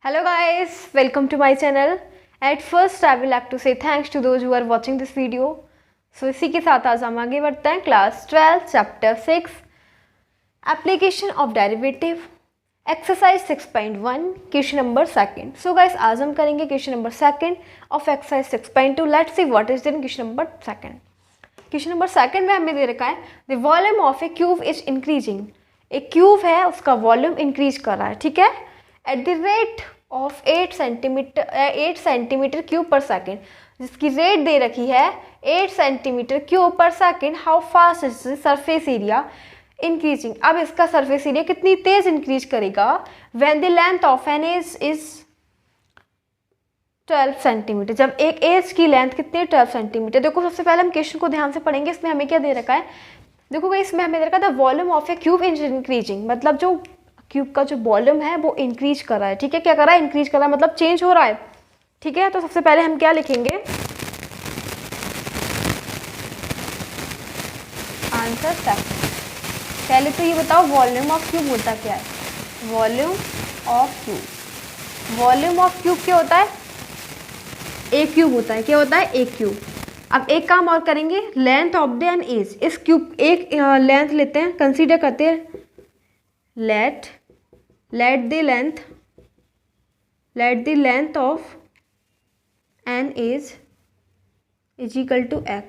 Hello guys, welcome to my channel. At first I will like to say thanks to those who are watching this video. So इसी के साथ आज हम आगे बढ़ते हैं class 12 chapter 6 application of derivative exercise 6.1 question number second. So guys आज हम करेंगे question number second of exercise 6.2. Let's see what is then question number second. Question number second में हमें दे रखा है the volume of a cube is increasing. एक cube है उसका वॉल्यूम इंक्रीज कर रहा है, ठीक है, at the rate of 8 centimetre cube per second. जिसकी रेट दे रखी है 8 centimetre cube per second. How fast is surface area increasing. अब इसका सरफेस एरिया कितनी तेज इंक्रीज करेगा when the length of an edge is 12 centimetre. जब एक एज की लेंथ कितनी है 12 सेंटीमीटर. देखो सबसे पहले हम क्वेश्चन को ध्यान से पढ़ेंगे. इसमें हमें क्या दे रखा है, देखो इसमें हमें दे रखा है the volume of a cube is increasing. मतलब जो क्यूब का जो वॉल्यूम है वो इंक्रीज कर रहा है, ठीक है. क्या कर रहा है, इंक्रीज कर रहा है, मतलब चेंज हो रहा है, ठीक है. तो सबसे पहले हम क्या लिखेंगे, आंसर सेकंड. पहले तो ये बताओ वॉल्यूम ऑफ क्यूब होता क्या है. Volume of cube, volume of cube क्या होता है, ए क्यूब होता है. क्या होता है, ए क्यूब. अब एक काम और करेंगे, length of the an edge. इस क्यूब एक लेंथ लेते हैं, कंसीडर करते हैं, let the length of an is equal to x.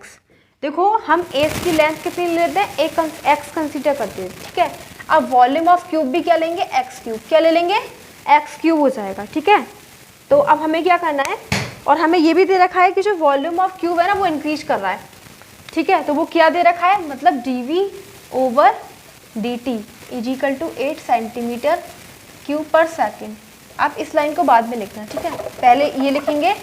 देखो हम एज की लेंथ कितनी लेते हैं, एक एक्स कंसीडर करते हैं, ठीक है. अब वॉल्यूम ऑफ क्यूब भी क्या लेंगे, एक्स क्यूब. क्या ले लेंगे, एक्स क्यूब हो जाएगा, ठीक है. तो अब हमें क्या करना है, और हमें ये भी दे रखा है कि जो वॉल्यूम ऑफ क्यूब है ना वो इंक्रीज कर रहा है, ठीक है. तो वो क्या दे रखा है, मतलब dv over dt is equal to 8 centimetre cube per second. आप इस लाइन को बाद में लिखना, ठीक है. पहले ये लिखेंगे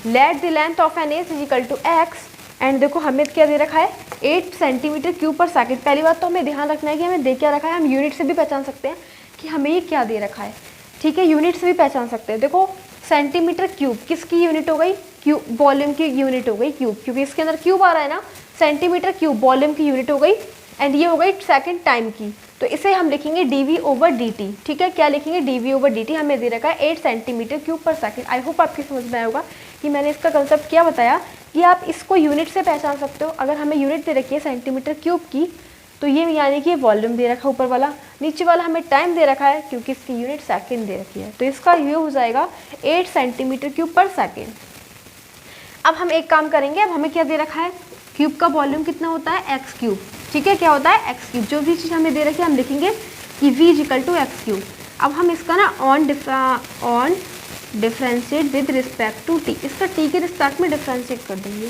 let the length of an edge is equal to x. And देखो हमें क्या दे रखा है 8 सेंटीमीटर क्यूब पर सेकेंड. पहली बात तो हमें ध्यान रखना है कि हमें दे क्या रखा है. हम यूनिट से भी पहचान सकते हैं कि हमें ये क्या दे रखा है, ठीक है. यूनिट से भी पहचान सकते हैं. देखो सेंटीमीटर क्यूब किसकी यूनिट हो गई, क्यूब वॉल्यूम की यूनिट हो गई क्यूब, क्योंकि इसके अंदर क्यूब आ रहा है ना. सेंटीमीटर क्यूब वॉल्यूम की यूनिट हो गई, एंड ये हो गई सेकेंड टाइम की. तो इसे हम लिखेंगे dv ओवर dt, ठीक है. क्या लिखेंगे, dv ओवर dt. हमें दे रखा है 8 centimetre cube per second. I hope आपकी समझ में आया होगा कि मैंने इसका कंसेप्ट क्या बताया, कि आप इसको यूनिट से पहचान सकते हो. अगर हमें यूनिट दे रखी है सेंटीमीटर क्यूब की, तो ये यानी कि वॉल्यूम दे रखा है ऊपर वाला, नीचे वाला हमें टाइम दे रखा है क्योंकि इसकी यूनिट सेकेंड दे रखी है. तो इसका ये हो जाएगा 8 सेंटीमीटर क्यूब पर सेकेंड. अब हम एक काम करेंगे, अब हमें क्या दे रखा है, क्यूब का वॉल्यूम कितना होता है, एक्स क्यूब, ठीक है. क्या होता है, एक्स क्यूब. जो भी चीज़ हमें दे रखी है हम लिखेंगे कि v equal to x cube. अब हम इसका ना on differentiate with respect to t. इसका t के रिस्पेक्ट में डिफरेंशिएट कर देंगे.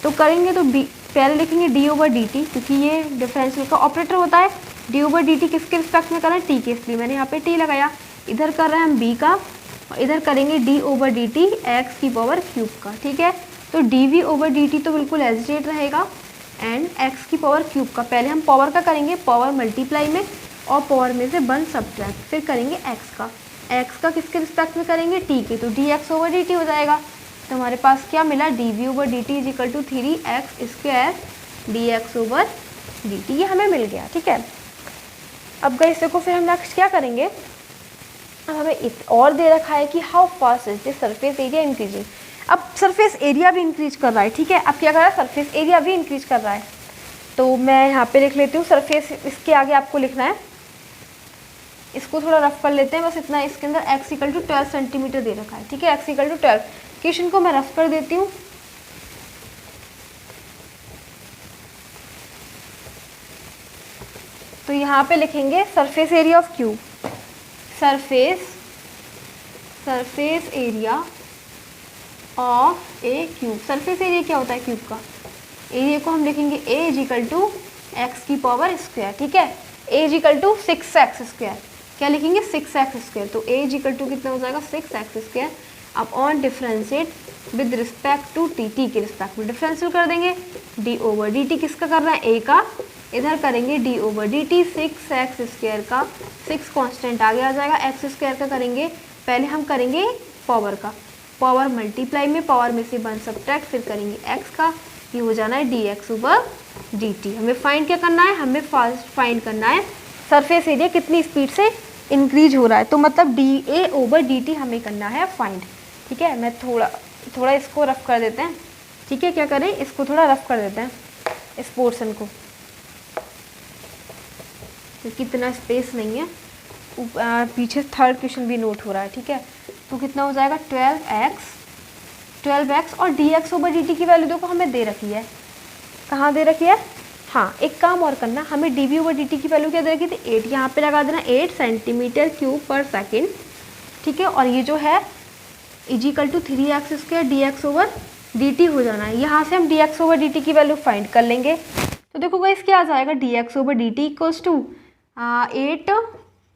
तो करेंगे तो b पहले लिखेंगे d ओवर डी टी, क्योंकि ये डिफरेंशियल का ऑपरेटर होता है. d ओवर डी टी किसके रिस्पेक्ट में कर रहे हैं, t के, इसलिए मैंने यहाँ पे t लगाया. इधर कर रहे हैं हम b का, और इधर करेंगे d over D T x की पावर क्यूब का, ठीक है. तो dv ओवर dt तो बिल्कुल एज इट रहेगा, एंड x की पावर क्यूब का. पहले हम पावर का करेंगे, पावर मल्टीप्लाई में, और पावर में से 1 सब्ट्रैक्ट, फिर करेंगे x का. x का किसके रिस्पेक्ट में करेंगे, t के. तो dx ओवर dt हो जाएगा. तो हमारे पास क्या मिला, dv over dt is equal to 3x square dx over dt. ये हमें मिल गया, ठीक है. अब गाइस देखो फिर हम नेक्स्ट क्या करेंगे. अब हमें और दे रखा है कि how fast is the surface area increasing. अब सरफेस एरिया भी इंक्रीज कर रहा है, ठीक है. अब क्या कर रहा है, सरफेस एरिया भी इंक्रीज कर रहा है. तो मैं यहाँ पे लिख लेती हूँ सरफेस, इसके आगे आपको लिखना है, इसको थोड़ा रफ कर लेते हैं, बस इतना. इसके अंदर x इक्वल टू 12 सेंटीमीटर दे रखा है, ठीक है. x equal to 12. क्वेश्चन को मैं रफ कर देती हूँ. तो यहाँ पे लिखेंगे surface area of cube, surface area of a cube. Surface area क्या होता है क्यूब का, एरिया को हम लिखेंगे a is equal to x की पावर स्क्वायर, ठीक है. a is equal to 6x square. क्या लिखेंगे, 6x स्क्वायर. तो a इज इक्वल टू कितना हो जाएगा, 6x स्क्वायर. अब on differentiate with respect to t के रिस्पेक्ट में डिफरेंशियल कर देंगे. d ओवर dt किसका कर रहा है, a का. इधर करेंगे d over dt 6x square का, 6 कॉन्स्टेंट आगे आ जाएगा. x स्क्वायर का करेंगे, पहले हम करेंगे पावर का, पावर मल्टीप्लाई में, पावर में से 1 सब्ट्रैक्ट, फिर करेंगे x का. ये हो जाना है dx ओवर dt. हमें फाइंड क्या करना है, हमें फाइंड करना है सरफेस एरिया कितनी स्पीड से इंक्रीज हो रहा है, तो मतलब dA/dt हमें करना है फाइंड। ठीक है, मैं थोड़ा इसको रफ कर देते हैं। ठीक है, क्या करें, इसको थोड़ा रफ कर देते हैं इस पोर्शन को, क्योंकि इतना स्पेस नहीं है। पीछे थर्ड क्वेश्चन भी नोट हो रहा है। ठीक है, तो कितना हो जाएगा 12x और dx/dt की वैल्यू देखो हमें दे रखी है, कहाँ दे रखी है। हाँ, एक काम और करना, हमें dv/dt की वैल्यू क्या दे रखी थी, 8, यहाँ पे लगा देना 8 cm3/s। ठीक है, और ये जो है = 3x² dx/dt हो जाना है। यहाँ से हम dx/dt की वैल्यू फाइंड कर लेंगे। तो देखो गाइस क्या आ जाएगा, dx/dt =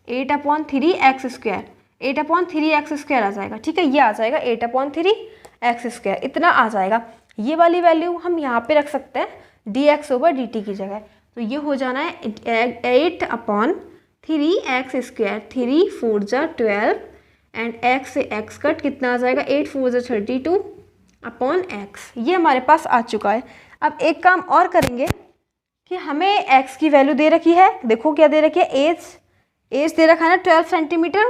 8/3x², 8/3x² आ जाएगा। ठीक है, ये आ जाएगा 8/3x², इतना आ जाएगा। ये वाली वैल्यू हम यहाँ पे रख सकते हैं dx/dt की जगह, तो ये हो जाना है 8/3x², 3 4 जा 12 एंड x से x कट, कितना आ जाएगा 8 4 जा 32/x। ये हमारे पास आ चुका है। अब एक काम और करेंगे कि हमें x की वैल्यू दे रखी है, देखो क्या दे रखी है, एज दे रखा है ना 12 सेंटीमीटर।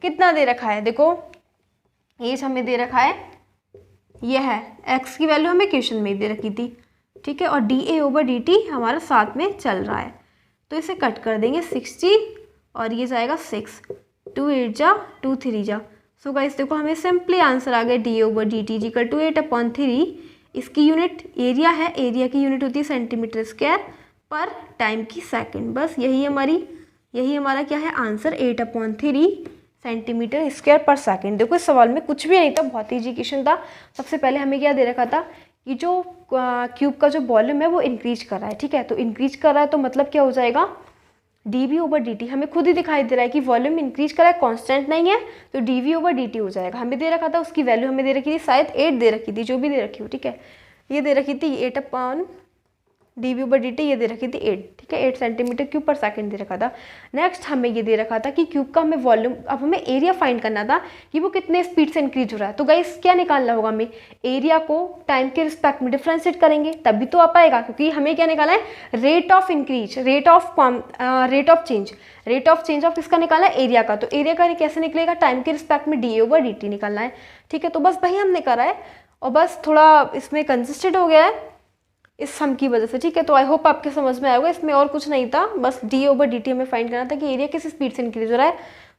कितना दे रखा है, देखो एज हमें दे रखा है, ये है, x की वैल्यू हमें क्वेश्चन में दे रखी थी। ठीक है, और dA/dt हमारा साथ में चल रहा है, तो इसे कट कर देंगे 16 और ये जाएगा 6, 2 8 जा 2 3 जा। सो गाइस देखो हमें सिंपली आंसर आ गया dA/dt = 8/3। इसकी यूनिट एरिया है, एरिया की यूनिट होती है cm² पर टाइम की सेकंड। बस यही हमारा क्या है आंसर, 8/3 cm²/s। देखो इस सवाल में कुछ भी नहीं था, बहुत ईजी क्वेश्चन था। सबसे पहले हमें क्या दे रखा था कि जो क्यूब का जो वॉल्यूम है वो इंक्रीज कर रहा है। ठीक है, तो इंक्रीज कर रहा है तो मतलब क्या हो जाएगा, dV/dt हमें खुद ही दिखाई दे रहा है कि वॉल्यूम इंक्रीज कर रहा है, कांस्टेंट नहीं है, तो dV/dt हो जाएगा। हमें दे रखा था, उसकी वैल्यू हमें दे रखी थी शायद 8 दे रखी थी, जो भी दे रखी हो। ठीक है, ये दे रखी थी 8/dV/dt, ये दे रखी थी 8। ठीक है, 8 cm³ दे रखा था। नेक्स्ट हमें ये दे रखा था कि क्यूब का हमें वॉल्यूम, अब हमें एरिया फाइंड करना था कि वो कितने स्पीड से इंक्रीज हो रहा है। तो गाइस क्या निकालना होगा, हमें एरिया को टाइम के रिस्पेक्ट में डिफ्रेंशिएट करेंगे तभी तो आ पाएगा, क्योंकि हमें क्या निकाला है, rate of increase, rate of change of किसका निकाला है, एरिया का। तो एरिया का कैसे निकलेगा, टाइम के रिस्पेक्ट में dA/dt निकालना है। ठीक है, तो बस वही हमने करा है और बस थोड़ा इसमें कंसिस्टेंट हो गया है इस सम की वजह से। ठीक है, तो आई होप आपके समझ में आएगा, इसमें और कुछ नहीं था, बस dA/dt हमें फाइंड करना था कि एरिया किस स्पीड से इंक्रीज हो रहा है।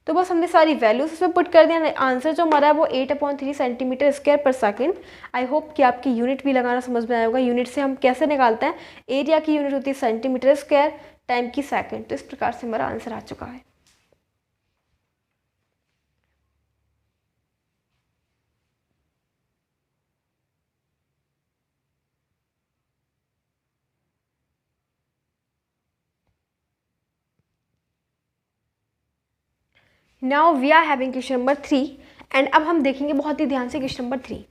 तो बस हमने सारी वैल्यूज इसमें पुट कर दिया, आंसर जो हमारा है वो 8/3 cm²/s। आई होप कि आपकी यूनिट भी लगाना समझ में आएगा। यूनिट से हम कैसे निकालते हैं, एरिया की यूनिट होती है cm², टाइम की सेकेंड। तो इस प्रकार से हमारा आंसर आ चुका है। Now we are having question number 3 and अब हम देखेंगे बहुत ही ध्यान से क्वेश्चन नंबर 3।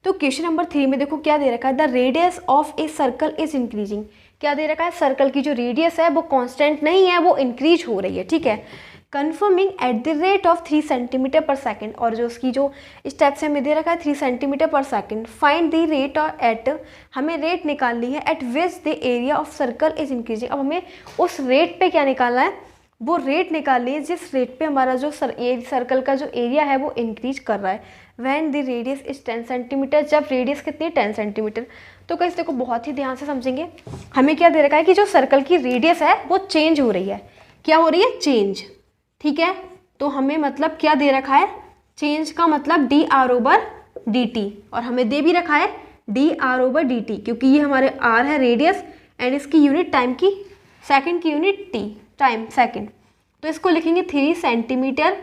तो क्वेश्चन नंबर 3 में देखो क्या दे रखा है, the radius of a circle is increasing. क्या दे रखा है, सर्कल की जो रेडियस है वो कांस्टेंट नहीं है, वो इंक्रीज हो रही है। ठीक है, confirming eight the rate of 3 cm/s, और जो उसकी जो स्टेप से हमें दे रखा है 3 cm/s। Find the rate at, हमें रेट निकालनी है at which the area of circle is increasing. अब हमें उस रेट पे क्या निकालना है, वो रेट निकाल लीजिए जिस रेट पे हमारा जो सर्कल का जो एरिया है वो इंक्रीज कर रहा है। When the radius is 10 centimetre, जब रेडियस कितनी है 10 सेंटीमीटर। तो कैसे देखो बहुत ही ध्यान से समझेंगे, हमें क्या दे रखा है कि जो सर्कल की रेडियस है वो चेंज हो रही है। क्या हो रही है, चेंज। ठीक है, तो हमें मतलब क्या दे रखा है, चेंज का मतलब dR/dt, और हमें दे भी रखा है dR/dt, क्योंकि ये हमारे r है रेडियस एंड इसकी यूनिट टाइम की, सेकंड की यूनिट t, टाइम सेकंड। तो इसको लिखेंगे 3 cm/s।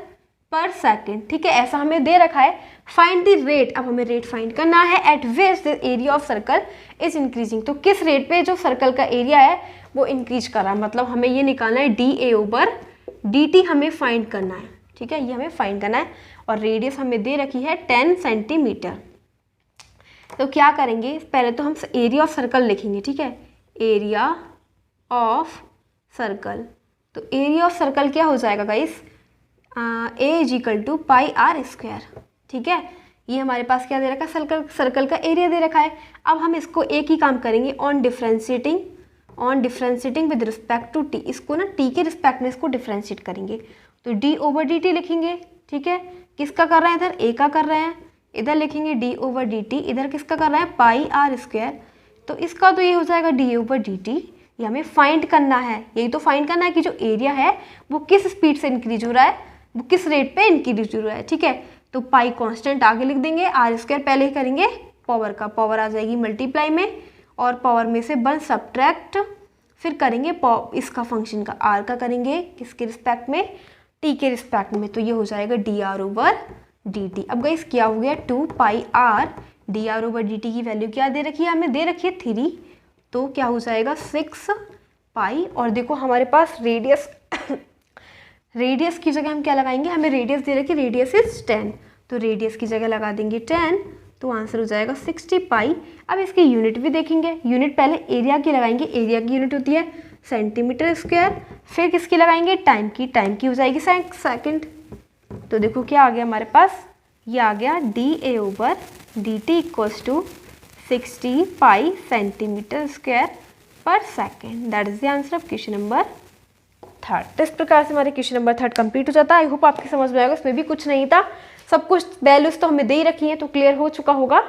ठीक है, ऐसा हमें दे रखा है। फाइंड द रेट, अब हमें रेट फाइंड करना है at which the area of circle is increasing. तो किस रेट पे जो सर्कल का एरिया है वो इंक्रीज कर रहा है, मतलब हमें ये निकालना है dA/dt हमें फाइंड करना है। ठीक है, ये हमें फाइंड करना है और रेडियस हमें दे रखी है 10 सेंटीमीटर। तो क्या करेंगे, पहले तो हम एरिया ऑफ सर्कल लिखेंगे। ठीक है, एरिया ऑफ सर्कल, तो एरिया ऑफ सर्कल क्या हो जाएगा गाइस, A = πr²। ठीक है, ये हमारे पास क्या दे रखा है, सर्कल का एरिया दे रखा है। अब हम इसको एक ही काम करेंगे, on differentiating with respect to t, इसको ना t के रिस्पेक्ट में इसको डिफ्रेंशिएट करेंगे। तो d/dt लिखेंगे, ठीक है। किसका कर रहे हैं, इधर a का कर रहे हैं, इधर लिखेंगे d/dt, इधर किसका कर रहे हैं पाई आर स्क्वायर, तो इसका तो ये हो जाएगा d/dt। ये हमें फाइंड करना है, यही तो फाइंड करना है कि जो एरिया है वो किस स्पीड से इंक्रीज हो रहा है, वो किस रेट पे इंक्रीज हो रहा है, ठीक है। तो पाई कांस्टेंट आगे लिख देंगे, आर स्क्वायर पहले ही करेंगे पावर का, पावर आ जाएगी मल्टीप्लाई में, और पावर में से 1 सब्ट्रैक्ट, फिर करेंगे इसका फंक्शन का आर का करेंगे किसके रिस्पेक्ट में, टी के रिस्पेक्ट में, तो ये हो जाएगा dr/dt। अब गाइस क्या हो गया 2 पाई आर, dr/dt की वैल्यू क्या दे रखी है हमें, दे रखी है 3, तो क्या हो जाएगा 6 पाई, और देखो हमारे पास रेडियस रेडियस की जगह हम क्या लगाएंगे, हमें रेडियस दे रखी है, रेडियस इज 10, तो रेडियस की जगह लगा देंगे 10, तो आंसर हो जाएगा 60 पाई। अब इसकी यूनिट भी देखेंगे, यूनिट पहले एरिया की लगाएंगे, एरिया की यूनिट होती है सेंटीमीटर स्क्वायर, फिर किसकी लगाएंगे टाइम की हो जाएगी सेकंड। तो देखो क्या आ गया हमारे पास, ये आ गया dA/dt equals to 60 pi centimetre square पर second. That is the answer of question number 3। तो इस प्रकार से हमारे क्वेश्चन नंबर 3 कंप्लीट हो जाता है। आई होप आपकी समझ में आएगा, इसमें भी कुछ नहीं था, सब कुछ वैल्यूज तो हमें दे ही रखी है, तो क्लियर हो चुका होगा।